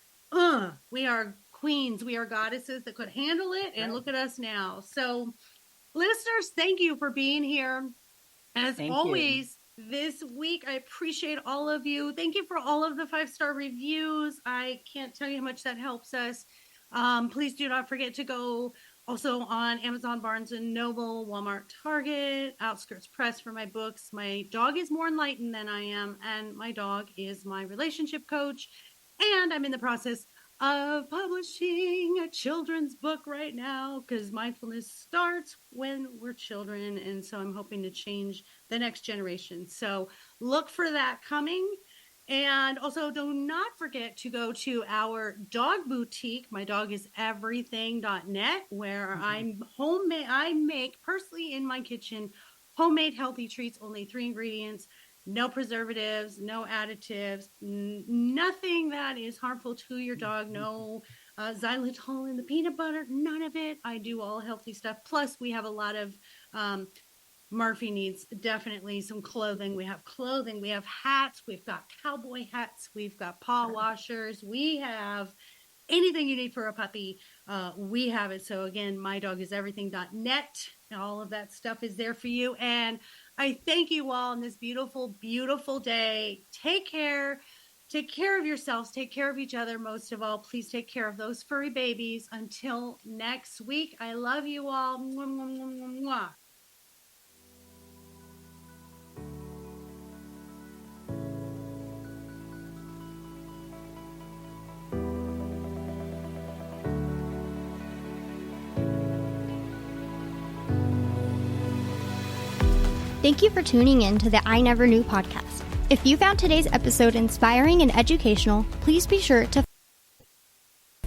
queens. We are goddesses that could handle it. And look at us now. So listeners, thank you for being here. As always, this week, I appreciate all of you. Thank you for all of the 5-star reviews. I can't tell you how much that helps us. Please do not forget to go also on Amazon, Barnes & Noble, Walmart, Target, Outskirts Press for my books. My dog is more enlightened than I am, and my dog is my relationship coach. And I'm in the process of publishing a children's book right now, because mindfulness starts when we're children, and so I'm hoping to change the next generation. So look for that coming. And also do not forget to go to our dog boutique, mydogiseverything.net, where I make personally in my kitchen homemade healthy treats, only 3 ingredients. No preservatives, no additives, nothing that is harmful to your dog. No xylitol in the peanut butter, none of it. I do all healthy stuff. Plus, we have a lot of Murphy needs definitely some clothing. We have clothing. We have hats. We've got cowboy hats. We've got paw washers. We have anything you need for a puppy. We have it. So again, mydogiseverything.net. All of that stuff is there for you. And I thank you all on this beautiful, beautiful day. Take care. Take care of yourselves. Take care of each other. Most of all, please take care of those furry babies. Until next week, I love you all. Mwah, mwah, mwah, mwah, mwah. Thank you for tuning in to the I Never Knew podcast. If you found today's episode inspiring and educational, please be sure to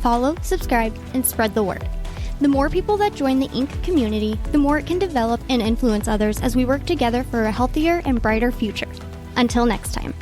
follow, subscribe, and spread the word. The more people that join the Inc. community, the more it can develop and influence others as we work together for a healthier and brighter future. Until next time.